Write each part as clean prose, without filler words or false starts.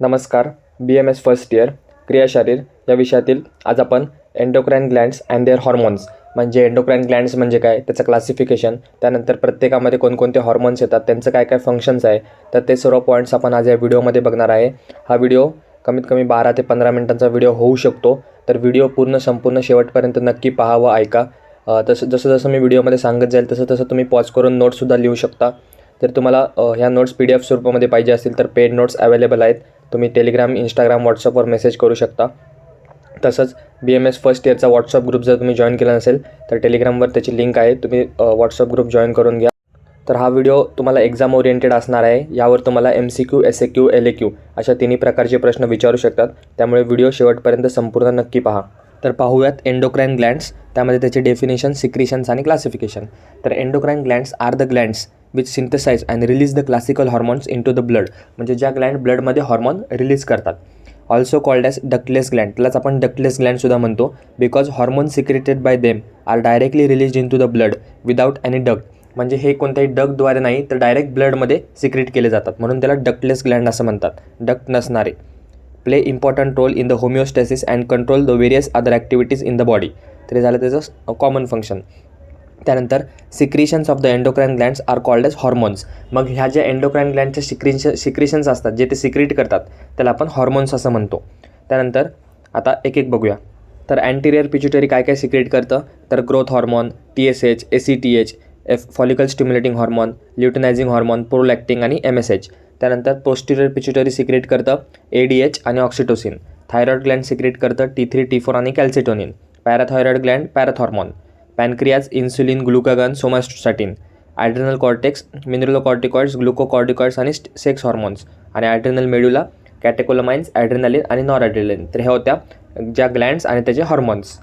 नमस्कार. BMS first year क्रियाशारीर या विषयातील आज आपण endocrine glands and their hormones म्हणजे एंडोक्राइन ग्लँड्स म्हणजे काय, त्याचं क्लासिफिकेशन, त्यानंतर प्रत्येकामध्ये कोणकोणते हॉर्मोन्स येतात, त्यांचं काय काय फंक्शन्स आहे, तर ते सर्व पॉईंट्स आपण आज या व्हिडिओमध्ये बघणार आहे. हा व्हिडिओ कमीत कमी 12 ते 15 मिनिटांचा व्हिडिओ होऊ शकतो. तर व्हिडिओ संपूर्ण शेवटपर्यंत नक्की पहा व ऐका. जसं मी व्हिडिओमध्ये सांगत जाईल तसं तुम्ही पॉज करून नोट्ससुद्धा लिहू शकता. जर तुम्हाला ह्या नोट्स PDF स्वरूपामध्ये पाहिजे असतील तर पेड नोट्स अवेलेबल आहेत. तुम्ही टेलिग्राम, इंस्टाग्राम, व्हॉट्सअपवर मेसेज करू शकता. तसंच BMS फर्स्ट इयरचा व्हॉट्सअप ग्रुप जर तुम्ही जॉईन केला नसेल तर टेलिग्रामवर त्याची लिंक आहे, तुम्ही व्हॉट्सअप ग्रुप जॉईन करून घ्या. तर हा व्हिडिओ तुम्हाला एक्झाम ओरिएंटेड असणार आहे. यावर तुम्हाला MCQ, SAQ, LAQ अशा तिन्ही प्रकारचे प्रश्न विचारू शकतात. त्यामुळे व्हिडिओ शेवटपर्यंत संपूर्ण नक्की पहा. तर पाहूयात एंडोक्राइन ग्लँड्स, त्यामध्ये त्याचे डेफिनेशन, सिक्रिशन्स आणि क्लासिफिकेशन. तर endocrine glands are the glands which synthesise and release the classical hormones into the blood, म्हणजे ज्या ग्लँड ब्लडमध्ये हॉर्मोन रिलीज करतात. Also called as ductless gland, त्यालाच आपण डक्टलेस ग्लँडसुद्धा म्हणतो. Because hormone secreted by them are directly released into the blood without any duct, म्हणजे हे कोणत्याही डक्टद्वारे नाही तर डायरेक्ट ब्लडमध्ये सिक्रेट केले जातात, म्हणून त्याला डक्टलेस ग्लँड असं म्हणतात, डक्ट नसणारे. Play important role in the homeostasis and control the various other activities in the body. तरी झालं त्याचं कॉमन फंक्शन. त्यानंतर secretions of the endocrine glands are called as hormones. मग ह्या ज्या एंडोक्राइन ग्लँडच्या सिक्रिशन्स असतात, जे ते सिक्रेट करतात, त्याला आपण हॉर्मोन्स असं म्हणतो. त्यानंतर आता एक एक बघूया. तर अँटिरियर पिट्युटरी काय काय सिक्रेट करतं, तर growth hormone, TSH, ACTH, follicle stimulating hormone, luteinizing hormone, prolactin आणि MSH. त्यानंतर पोस्टिरियर पिट्युटरी सिक्रेट करतं ADH आणि ऑक्सिटोसिन. थायरॉइड ग्लँड सिक्रेट करतं T3, T4 आणि calcitonin. Parathyroid gland parathormone. Pancreas insulin, glucagon, somatostatin. Adrenal cortex mineralocorticoids, glucocorticoids आणि sex hormones. आणि adrenal medulla catecholamines, adrenaline आणि noradrenaline. तर ह्या होत्या ज्या ग्लँड्स आणि त्याचे हॉर्मोन्स.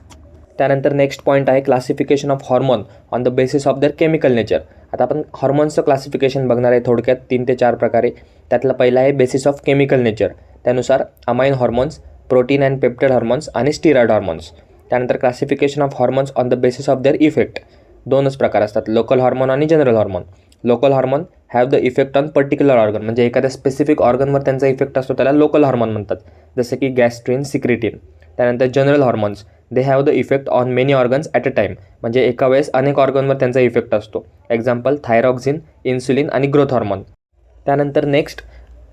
त्यानंतर नेक्स्ट पॉईंट आहे classification of hormone on the basis of there chemical nature. आता आपण हॉर्मोन्सचं क्लासिफिकेशन बघणार आहे थोडक्यात 3 ते 4 प्रकारे. त्यातला पहिला आहे बेसिस ऑफ केमिकल नेचर. त्यानुसार amine hormones, protein and peptide hormones आणि स्टिरॉइड हॉर्मोन्स. त्यानंतर classification of hormones on the basis of their effect. 2च प्रकार असतात, लोकल हॉर्मोन आणि general hormone. Local hormone have the effect on particular organ, म्हणजे एखाद्या specific ऑर्गनवर त्यांचा इफेक्ट असतो, त्याला लोकल हॉर्मोन म्हणतात, जसे की गॅस्ट्रिन, सिक्रेटिन. त्यानंतर general hormones they have the effect on many organs at a time, म्हणजे एका वेळेस अनेक ऑर्गनवर त्यांचा इफेक्ट असतो. एक्झाम्पल थायरॉक्झिन, इन्सुलिन आणि ग्रोथ हॉर्मोन. त्यानंतर next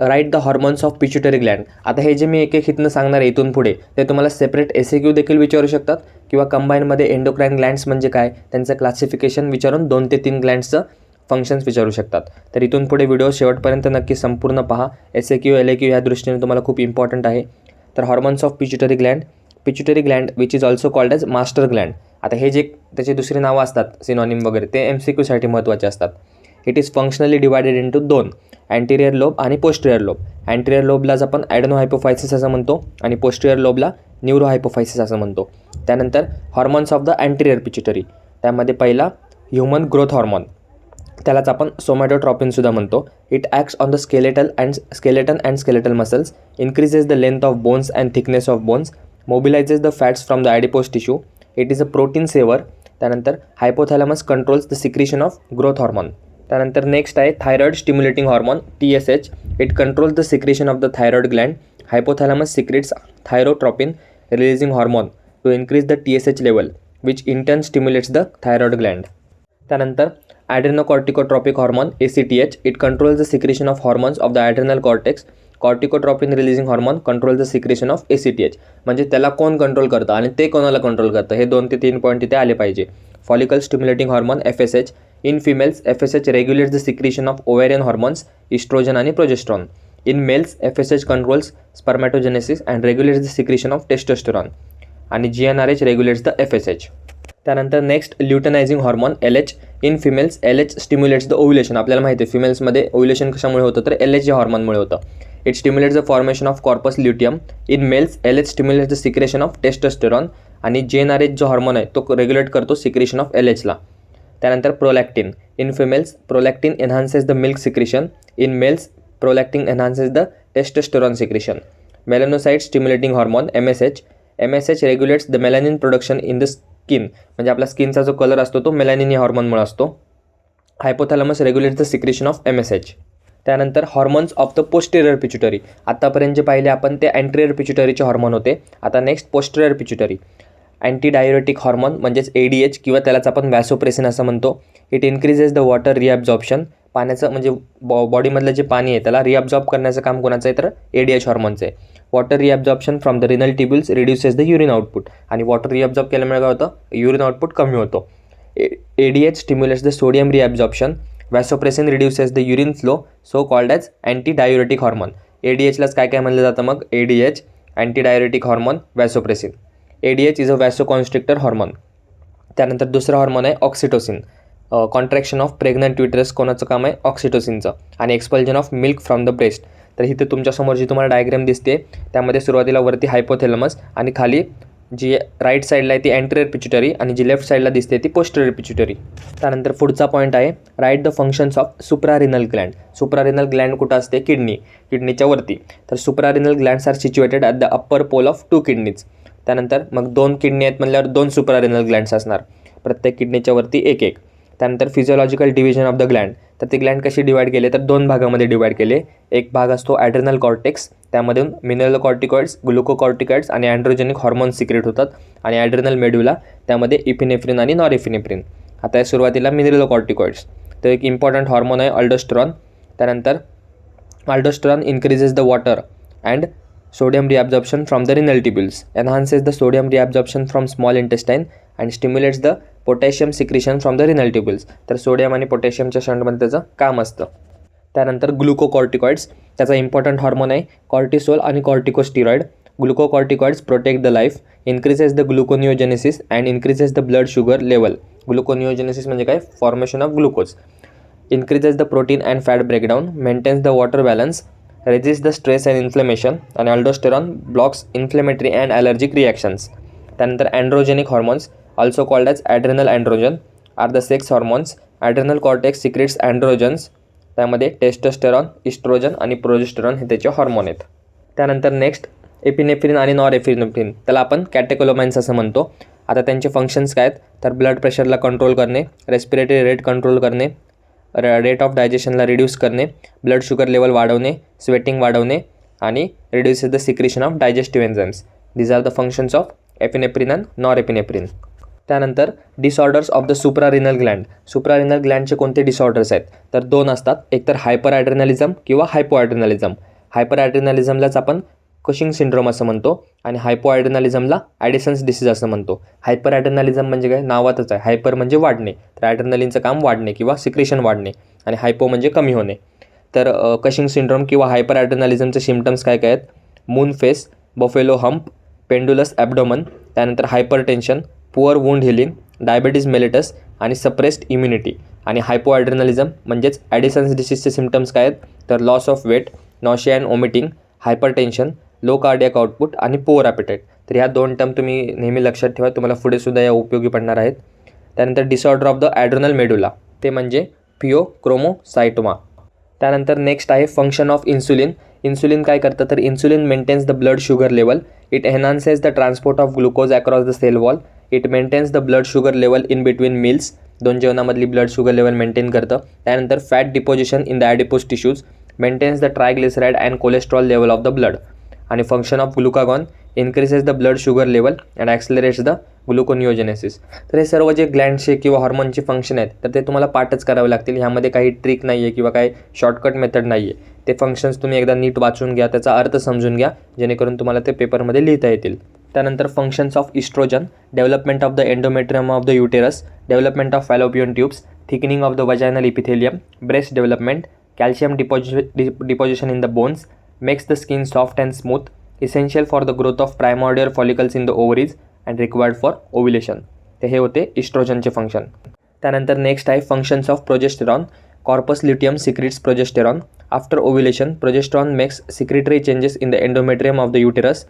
write the hormones of pituitary Gland. आता हे जे मी एक एक इथनं सांगणार आहे इथून पुढे, ते तुम्हाला सेपरेट SAQ देखील विचारू शकतात किंवा कंबाईनमध्ये एंडोक्राइन ग्लँड्स म्हणजे काय, त्यांचं क्लासिफिकेशन विचारून 2 ते 3 ग्लँड्सचं फंक्शन्स विचारू शकतात. तर इथून पुढे व्हिडिओ शेवटपर्यंत नक्की संपूर्ण पहा. SAQ, LAQ ह्या दृष्टीने तुम्हाला खूप इम्पॉर्टंट आहे. तर hormones of pituitary gland. Pituitary gland which is also called as master gland. आता हे जे त्याचे दुसरी नावं असतात सिनॉनिम वगैरे, ते MCQसाठी महत्त्वाचे असतात. It is functionally divided into 2, anterior lobe आणि पोस्टिरियर लोब. अँटिरियर लोबलाच आपण ॲडेनोहायपोफायसिस असं म्हणतो आणि पोस्टिरियर लोबला न्यूरोहायपोफायसिस असं म्हणतो. त्यानंतर hormones of the anterior pituitary. त्यामध्ये पहिला ह्युमन ग्रोथ हॉर्मोन, त्यालाच आपण सोमॅटोट्रॉपिनसुद्धा म्हणतो. It acts on the skeleton and skeletal muscles, increases the length of bones and thickness of bones, mobilises the fats from the adipose tissue. It is a protein saver. त्यानंतर hypothalamus controls the secretion of growth hormone. त्यानंतर next आहे thyroid stimulating hormone TSH. It controls the secretion of the thyroid Gland. Hypothalamus secretes thyrotropin releasing hormone to increase the TSH level which in turn stimulates the thyroid gland. त्यानंतर adrenocorticotropic hormone ACTH. It controls the secretion of hormones of the adrenal cortex. Corticotropin releasing hormone control the secretion of ACTH. म्हणजे त्याला कोण control करतं आणि ते कोणाला control करतं, हे 2 ते 3 पॉईंट तिथे आले पाहिजे. Follicle stimulating hormone FSH. In females FSH regulates the secretion of ovarian hormones, oestrogen आणि progesterone. In males FSH controls spermatogenesis and regulates the secretion of testosterone. आणि GnRH रेग्युलेट्स द FSH. त्यानंतर next luteinizing hormone LH. In females LH stimulates the ovulation. आपल्याला माहिती आहे फिमेल्समध्ये ovulation कशामुळे होतं, तर LH या हॉर्मोनमुळे होतं. It stimulates the formation of corpus luteum. In males LH stimulates the secretion of testosterone आणि GnRH जो हॉर्मोन आहे तो रेग्युलेट करतो सिक्रेशन ऑफ LHला. त्यानंतर prolactin. In females prolactin enhances the milk secretion. In males prolactin enhances the testosterone secretion. Melanocyte stimulating hormone MSH. MSH regulates the melanin production in the skin, म्हणजे आपला स्किनचा जो colour असतो तो melanin या हॉर्मोनमुळे असतो. Hypothalamus रेग्युलेट्स the secretion of MSH. त्यानंतर hormones of the posterior pituitary. आत्तापर्यंत जे पाहिले आपण ते अँटेरियर पिच्युटरीचे हॉर्मोन होते. आता next posterior pituitary. Anti diuretic hormone म्हणजेच ADH किंवा त्यालाच आपण व्हॅसोप्रेसिन असं म्हणतो. It increases the water reabsorption. पाण्याचं म्हणजे बॉडीमधलं जे पाणी आहे त्याला रिॲब्झॉर्ब करण्याचं काम कोणाचं आहे तर ADH हॉर्मोनचं आहे. Water reabsorption from the renal tubules reduces the urine output. आणि वॉटर रिॲब्झॉर्ब केल्यामुळे काय होतं, युरिन आउटपुट कमी होतो. ADH stimulates the sodium reabsorption. Vasopressin reduces the urine flow, so called as anti diuretic hormone. ADHलाच काय काय म्हणलं जातं मग, ADH anti diuretic hormone, vasopressin. ADH is a vasoconstrictor hormone. त्यानंतर दुसरा हॉर्मोन आहे oxytocin. Contraction of pregnant uterus कोणाचं काम आहे, ऑक्सिटोसिनचं. आणि expulsion of milk from the breast. तर इथे तुमच्यासमोर जी तुम्हाला डायग्राम दिसते त्यामध्ये सुरुवातीला वरती हायपोथॅलमस आणि खाली जी राईट साईडला आहे ती अँटेरियर पिच्युटरी आणि जी लेफ्ट साईडला दिसते ती पोस्टेरियर पिच्युटरी. त्यानंतर पुढचा पॉईंट आहे write the functions of suprarenal gland. Suprarenal gland कुठं असते, किडनीच्या वरती. तर suprarenal glands are situated at the upper pole of 2 kidneys. त्यानंतर मग 2 किडनी आहेत म्हणल्यावर 2 सुप्रारिनल ग्लँड्स असणार, प्रत्येक किडनीच्या वरती एक एक. त्यानंतर physiological division of the Gland. तर ते ग्लँड कशी डिवाईड केले तर 2 भागामध्ये डिवाईड केले. एक भाग असतो ॲड्रेनल कॉर्टेक्स, त्यामधून मिनरल कॉर्टिकॉइड्स, ग्लुकोकॉर्टिकॉइड्स आणि अँड्रोजेनिक हॉर्मोन्स सिक्रेट होतात. आणि ॲड्रेनल मेड्युला, त्यामध्ये इपिनेफ्रिन आणि नॉरएपिनेफ्रिन. आता सुरुवातीला मिनरल कॉर्टिकॉइड्स. तर एक इम्पॉर्टंट हॉर्मोन आहे अल्डोस्टेरॉन. त्यानंतर aldosterone increases the water and sodium reabsorption from the renal tubules, enhances the sodium reabsorption from small intestine and stimulates the potassium secretion from the renal tubules. तर sodium आणि पोटॅशियमच्या शंटमध्ये त्याचं काम असतं. त्यानंतर ग्लुकोकॉर्टिकॉइड्स, त्याचा इम्पॉर्टंट हॉर्मोन आहे कॉर्टिसोल आणि corticosteroid. Glucocorticoids protect the life, increases the gluconeogenesis and increases the blood sugar level. Gluconeogenesis म्हणजे काय, formation of glucose. Increases the protein and fat breakdown, maintains the water balance, resist the stress and inflammation. आणि aldosterone blocks inflammatory and allergic reactions. त्यानंतर androgenic hormones, also called as adrenal androgen, are the sex hormones. Adrenal cortex secretes androgens, त्यामध्ये testosterone, oestrogen आणि progesterone हे त्याचे hormone आहेत. त्यानंतर next epinephrine आणि norepinephrine, त्याला आपण कॅटेकोलोमाइन्स असं म्हणतो. आता त्यांचे फंक्शन्स काय आहेत तर ब्लड प्रेशरला कंट्रोल करणे, रेस्पिरेटरी रेट कंट्रोल करणे, रेट ऑफ डायजेशनला रिड्यूस करणे, ब्लड शुगर लेवल वाढवणे, स्वेटिंग वाढवणे आणि reduces the secretion of digestive enzymes. These are the functions of epinephrine and norepinephrine. त्यानंतर disorders of the suprarenal gland. Suprarenal ग्लँडचे कोणते डिसऑर्डर्स आहेत तर 2 असतात, एक तर हायपर ॲड्रेनलिझम किंवा हायपो ॲड्रेनलिझम. हायपर ॲड्रेनलिझमलाच आपण कशिंग सिंड्रोम असं म्हणतो आणि हायपो ॲड्रेनलिझमला ॲडिसन्स डिसीज असं म्हणतो. हायपर ॲड्रेनलिझम म्हणजे काय, नावातच आहे, हायपर म्हणजे वाढणे, तर ॲड्रेनलिनचं काम वाढणे किंवा सिक्रेशन वाढणे, आणि हायपो म्हणजे कमी होणे. तर कशिंग सिंड्रोम किंवा हायपर ॲड्रेनलिझमचे सिम्पटम्स काय काय आहेत, moon face, buffalo hump, pendulous abdomen, त्यानंतर hypertension, poor wound healing, diabetes mellitus आणि सप्रेस्ड इम्युनिटी. आणि हायपो ॲड्रेनलिझम म्हणजेच ॲडिसन्स डिसीजचे सिम्पटम्स काय आहेत तर loss of weight, nausea and vomiting, hypertension, low cardiac output आणि पुअर ॲपेटाईट. तर ह्या 2 टर्म तुम्ही नेहमी लक्षात ठेवा, तुम्हाला पुढे सुद्धा या उपयोगी पडणार आहेत. त्यानंतर disorder of the adrenal medulla, ते म्हणजे फिओक्रोमोसाइटोमा. त्यानंतर नेक्स्ट आहे फंक्शन ऑफ इन्सुलिन. इन्सुलिन काय करतं तर insulin maintains the blood sugar level, it enhances the transport of glucose across the cell wall, it maintains the blood sugar level in between meals, 2 जेवणामधली blood sugar level maintain करतं. त्यानंतर fat deposition in the adipose tissues, maintains the triglyceride and cholesterol level of the blood. आणि function of glucagon, increases the blood sugar level and accelerates the gluconeogenesis. तर हे सर्व जे ग्लँडचे किंवा हॉर्मोनचे function आहेत तर ते तुम्हाला पाठच करावे लागतील. ह्यामध्ये काही ट्रिक नाही आहे किंवा काही शॉर्टकट मेथड नाही आहे. ते फंक्शन्स तुम्ही एकदा नीट वाचून घ्या, त्याचा अर्थ समजून घ्या, जेणेकरून तुम्हाला ते पेपरमध्ये लिहिता येतील. त्यानंतर functions of oestrogen, development of the endometrium of the uterus, development of fallopian tubes, thickening of the vaginal epithelium, breast development, calcium deposition in the bones, makes the skin soft and smooth, essential for the growth of primordial follicles in the ovaries and required for ovulation. तर हे होते इस्ट्रोजनचे function. त्यानंतर next आहे functions of progesterone. Corpus luteum secretes progesterone. After ovulation progesterone makes secretary changes in the endometrium of the uterus.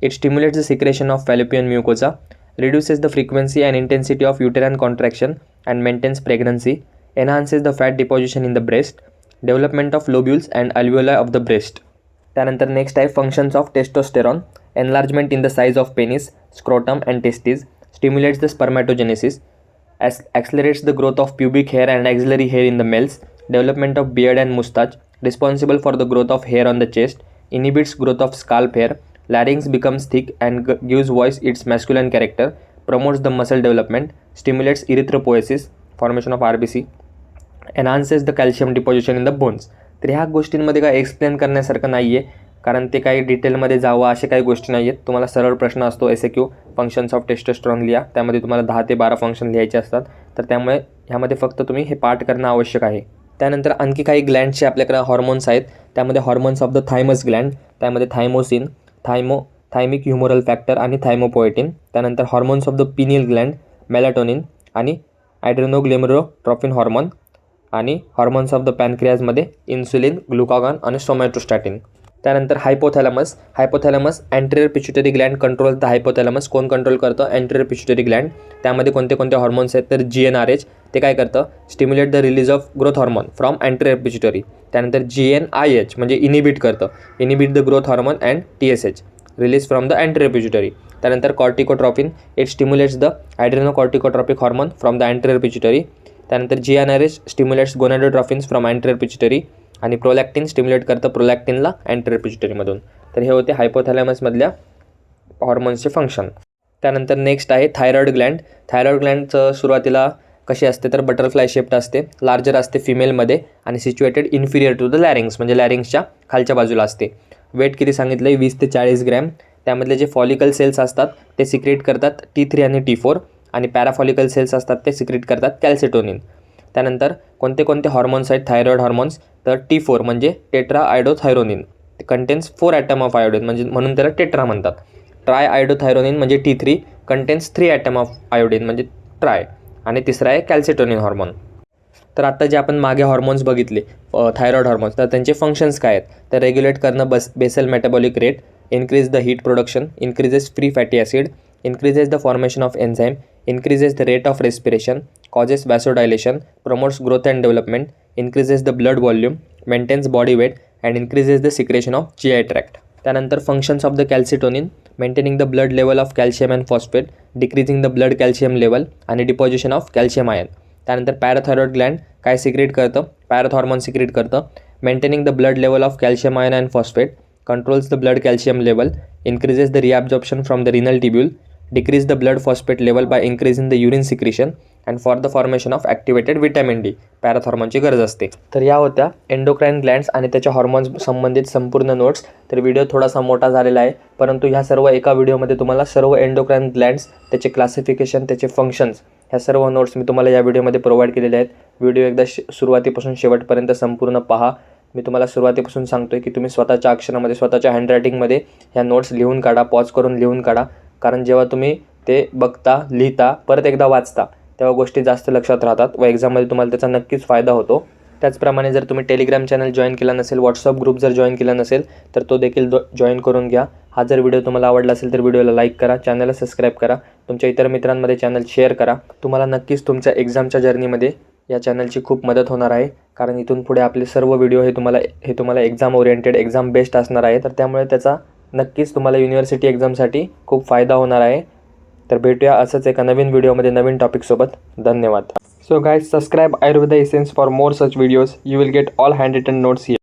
It stimulates the secretion of fallopian mucosa, reduces the frequency and intensity of uterine contraction and maintains pregnancy, enhances the fat deposition in the breast, development of lobules and alveoli of the breast. त्यानंतर next आहे functions of testosterone. Enlargement in the size of penis, scrotum and testes, stimulates the spermatogenesis, accelerates the growth of pubic hair and axillary hair in the males, development of beard and mustache, responsible for the growth of hair on the chest, inhibits growth of scalp hair, larynx becomes thick and gives voice its masculine character, promotes the muscle development, stimulates erythropoiesis, formation of RBC, enhances the calcium deposition in the bones. तर ह्या गोष्टींमध्ये काय explain करण्यासारखं नाही आहे, कारण ते काही डिटेलमध्ये जावं असे काही गोष्टी नाही आहेत. तुम्हाला सरळ प्रश्न असतो SAQ फंक्शन्स ऑफ टेस्टोस्टेरोन लिहा, त्यामध्ये तुम्हाला 10 ते 12 फंक्शन लिहायचे असतात. तर त्यामुळे ह्यामध्ये फक्त तुम्ही हे पाठ करणं आवश्यक आहे. त्यानंतर आणखी काही ग्लँडचे आपल्याकडे हॉर्मोन्स आहेत. त्यामध्ये hormones of the thymus gland, त्यामध्ये थायमोसिन, थायमिक ह्युमोरल फॅक्टर आणि थायमोपोएटिन. त्यानंतर hormones of the pineal gland, melatonin आणि ॲड्रेनोग्लेमेरोट्रॉपिन हॉर्मोन, आणि हॉर्मोन्स ऑफ द पॅनक्रियाजमध्ये इन्सुलिन, ग्लुकागॉन आणि सोमॅटोस्टॅटिन. त्यानंतर hypothalamus anterior pituitary gland control the hypothalamus. कोण control करतं? Anterior pituitary gland. त्यामध्ये कोणते कोणते हॉर्मोन्स आहेत? तर GnRH ते काय करतं? Stimulate the release of growth hormone from anterior pituitary. त्यानंतर GnIH म्हणजे इनिबिट करतं, inhibit the growth hormone and TSH release from the anterior pituitary. त्यानंतर corticotropin, it stimulates the adrenocorticotropic hormone from the anterior pituitary. त्यानंतर GnRH stimulates gonadotrophins from anterior pituitary, आणि prolactin stimulate करतं प्रोलॅक्टिनला anterior पिट्युटरीमधून. तर हे होते हायपोथॅलॅमसमधल्या हॉर्मोन्सचे फंक्शन. त्यानंतर नेक्स्ट आहे थायरॉइड ग्लँड. थायरॉइड ग्लँडचं सुरुवातीला कशी असते? तर बटरफ्लाय शेप्ड असते, लार्जर असते फिमेलमध्ये आणि सिच्युएटेड इन्फिरियर टू द लॅरिंग्स म्हणजे लॅरिंग्सच्या खालच्या बाजूला असते. वेट किती सांगितलं आहे? 20 ते 40 ग्रॅम. त्यामधले जे फॉलिकल सेल्स असतात ते सिक्रेट करतात T3 आणि T4, आणि पॅराफॉलिकल सेल्स असतात ते सिक्रेट करतात कॅल्सिटोनिन. त्यानंतर कोणते कोणते हॉर्मोन्स आहेत थायरॉइड हॉर्मोन्स? तर T4 म्हणजे टेट्रा आयडोथायरोनिन, ते कंटेन्स 4 ॲटम ऑफ आयोडीन म्हणजे म्हणून त्याला टेट्रा म्हणतात. ट्राय आयडोथायरोनिन म्हणजे T3 contains 3 atom of iodine म्हणजे ट्राय, आणि तिसरा आहे कॅल्सिटोनिन हॉर्मोन. तर आता जे आपण मागे हॉर्मोन्स बघितले थायरॉइड हॉर्मोन्स, तर त्यांचे फंक्शन्स काय आहेत? तर रेग्युलेट करणं basal metabolic rate, increase the heat production, increases free fatty acid, increases the formation of enzyme, increases the rate of respiration, causes vasodilation, promotes growth and development, increases the blood volume, maintains body weight and increases the secretion of GI tract. त्यानंतर functions of the calcitonin, maintaining the blood level of calcium and phosphate, decreasing the blood calcium level आणि deposition of calcium ion. त्यानंतर पॅराथायरॉइड Gland काय secrete करतं? पॅराथॉर्मोन secret करतं. Maintaining the blood level of calcium ion and phosphate, controls the blood calcium level, increases the reabsorption from the renal tubule, decrease the blood phosphate level by increasing the urine secretion and for the formation of activated vitamin D. पॅराथॉर्मोनची गरज असते. तर या होत्या endocrine glands आणि त्याच्या hormones संबंधित संपूर्ण notes. तर व्हिडिओ थोडासा मोठा झालेला आहे, परंतु ह्या सर्व एका व्हिडिओमध्ये तुम्हाला सर्व एंडोक्राईन ग्लँड्स, त्याचे क्लासिफिकेशन, त्याचे फंक्शन्स, ह्या सर्व नोट्स मी तुम्हाला या व्हिडिओमध्ये प्रोव्हाइड केलेले आहेत. व्हिडिओ एकदा सुरुवातीपासून शेवटपर्यंत संपूर्ण पहा. मी तुम्हाला सुरुवातीपासून सांगतो आहे की तुम्ही स्वतःच्या अक्षरामध्ये, स्वतःच्या हँडरायटिंगमध्ये ह्या नोट्स लिहून काढा, पॉज करून लिहून काढा. कारण जेव्हा तुम्ही ते बघता, लिहिता, परत एकदा वाचता, तेव्हा गोष्टी जास्त लक्षात राहतात व एक्झाममध्ये तुम्हाला त्याचा नक्कीच फायदा होतो. त्याचप्रमाणे जर तुम्ही टेलिग्राम चॅनल जॉईन केला नसेल, व्हॉट्सअप ग्रुप जर जॉईन केला नसेल, तर तो देखील जॉईन करून घ्या. हा जर व्हिडिओ तुम्हाला आवडला असेल तर व्हिडिओला लाईक करा, चॅनलला सबस्क्राईब करा, तुमच्या इतर मित्रांमध्ये चॅनल शेअर करा. तुम्हाला नक्कीच तुमच्या एक्झामच्या जर्नीमध्ये या चॅनलची खूप मदत होणार आहे. कारण इथून पुढे आपले सर्व व्हिडिओ हे तुम्हाला एक्झाम ओरिएंटेड, एक्झाम बेस्ड असणार आहे. तर त्यामुळे त्याचा नक्कीच तुम्हाला युनिव्हर्सिटी एक्झामसाठी खूप फायदा होणार आहे. तर भेटूया असंच एका नवीन व्हिडिओमध्ये नवीन टॉपिकसोबत. धन्यवाद. So guys, subscribe Ayurveda Essence for more such videos. You will get all handwritten notes here.